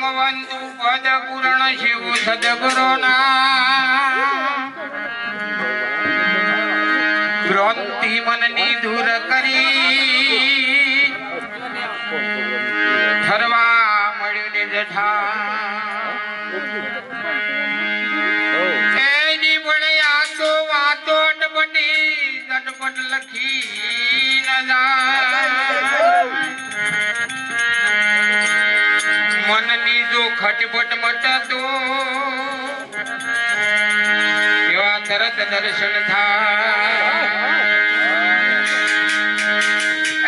ભગવંતુ પદ પૂર્ણ શિવ સદગુરુના ભ્રાંતિ મનની દૂર કરી ફરવા મળ્યું ને જઠા એની પડે આ તો વાતો અટપટ લખી ન જાય મનની જો ખટપટ મટતો એવા તરત દર્શન થાય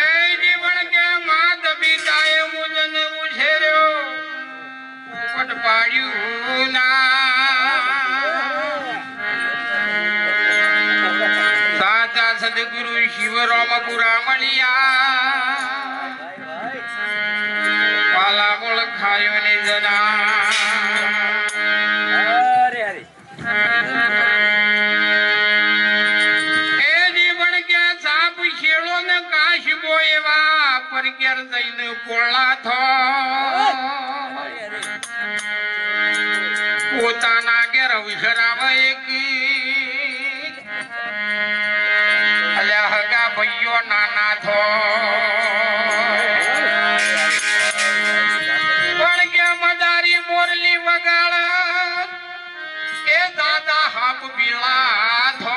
એની વળગે માત પિતાએ મુજને ઉછેર્યો પટ પાડ્યું ના સાચા સદગુરુ શિવરામ પુરામણિયા પાલા ઓળખાયો ને જના એની વળગે સાપ શેળો ને કાશબો એવા પરકેર જઈને પોળા થો પોતાના ઘેર વિસરાવ એક અલ્યા હગા ભાઈઓ નાના થો વળગે મદારી મોરલી વગાડ એ દાદા હાપ પીળા થો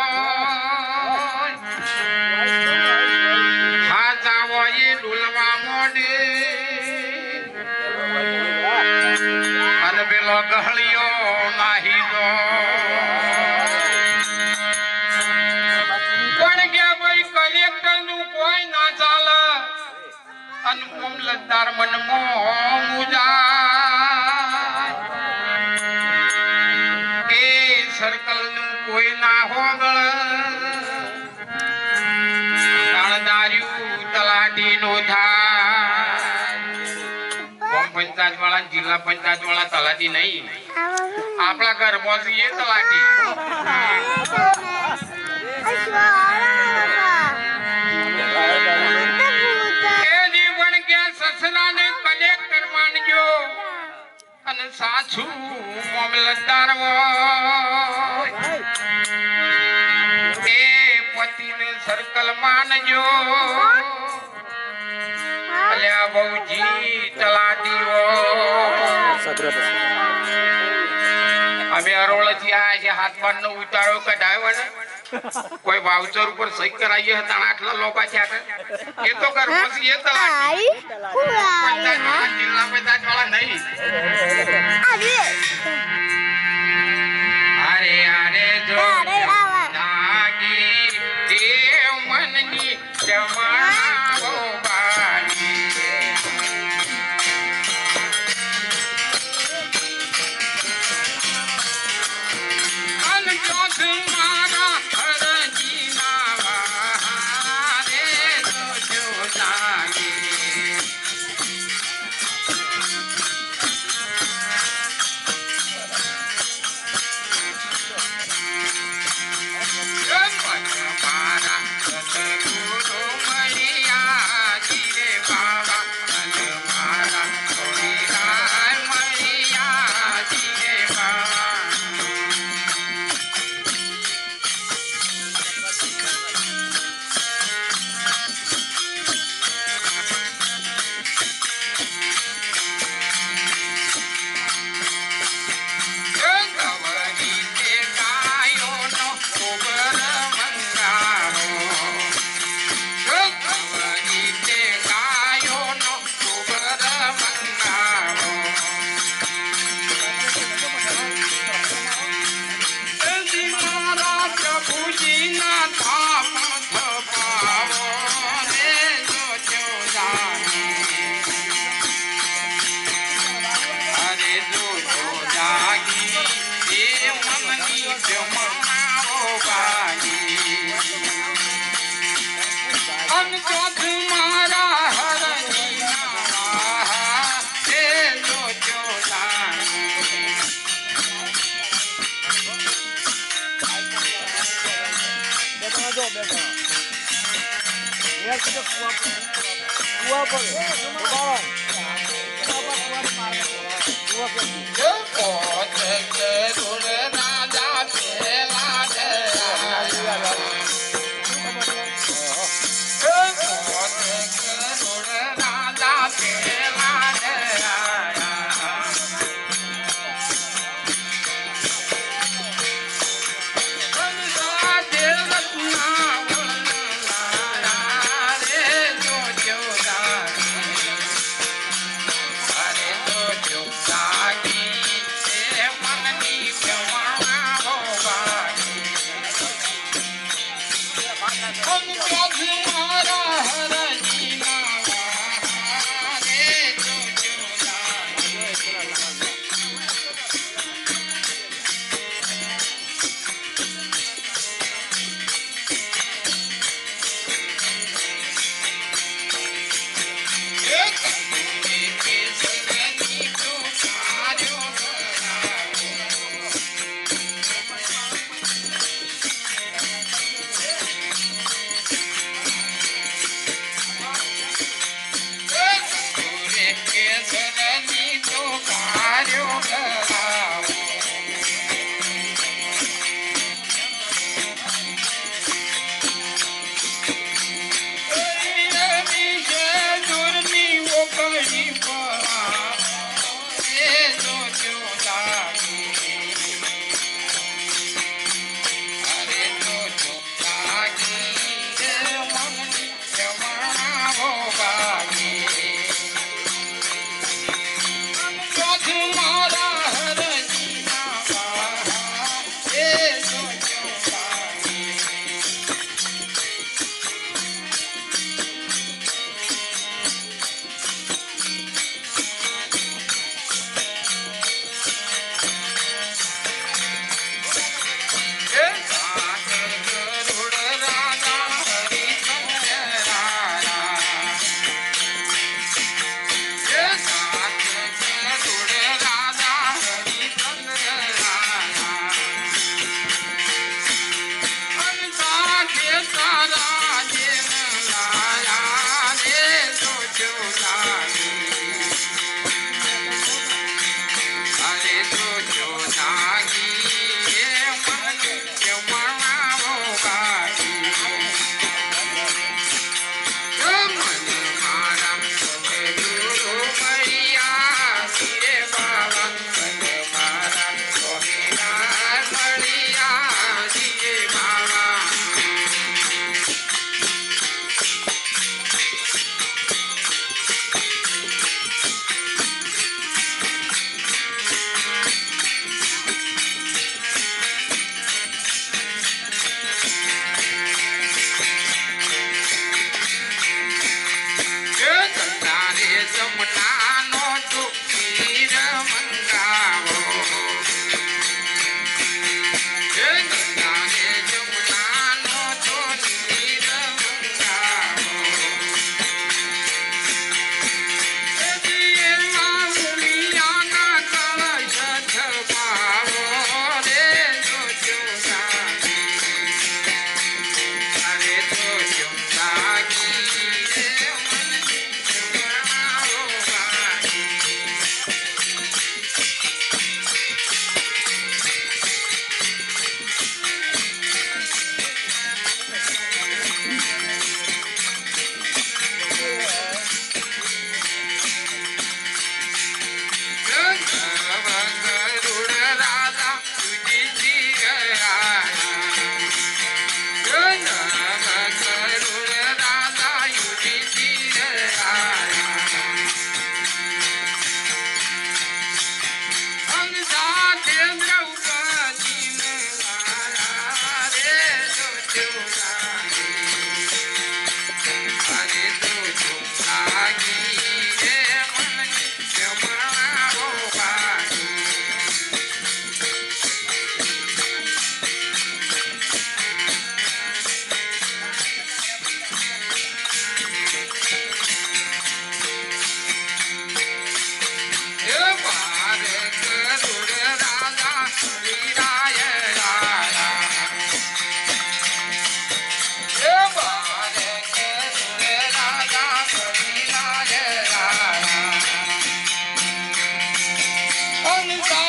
હા જાવો એ ડુલવા મોડે અને પેલો ગહળિયો નાહી દો વળગે ભાઈ કલેક્ટર નું કોઈ ના ચાલે અને મામલતદાર મનમો મુજા એ સર્કલ નું કોઈ ના હોગળ તાળદાર્યું તલાટી નો થાય પંચાયત વાળા જિલ્લા પંચાયત વાળા તલાટી નહીં આપણા ઘરમાં છીએ તલાટી સસરાને કલેક્ટર માનજો અને સાચું મામલતદાર એ પતિને સર્કલ માનજો અલ્યા બહુજી તલાટીઓ અમે અરોળથી આયા છે હાથ પાનનો ઉતારો કઢાવ્યો ને કોઈ વાઉચર ઉપર સહી કરાઈએ હતા આટલા લોપા થયા એ તો કર પછી એ તલાટી જિલ્લા પંચાયત વાળા નહીં અરે અરે જો નાગી દેવ મનની જમાવો બાની અન જોસ મારા હરજી નાવા રે જો નાગી Kuah મનની ની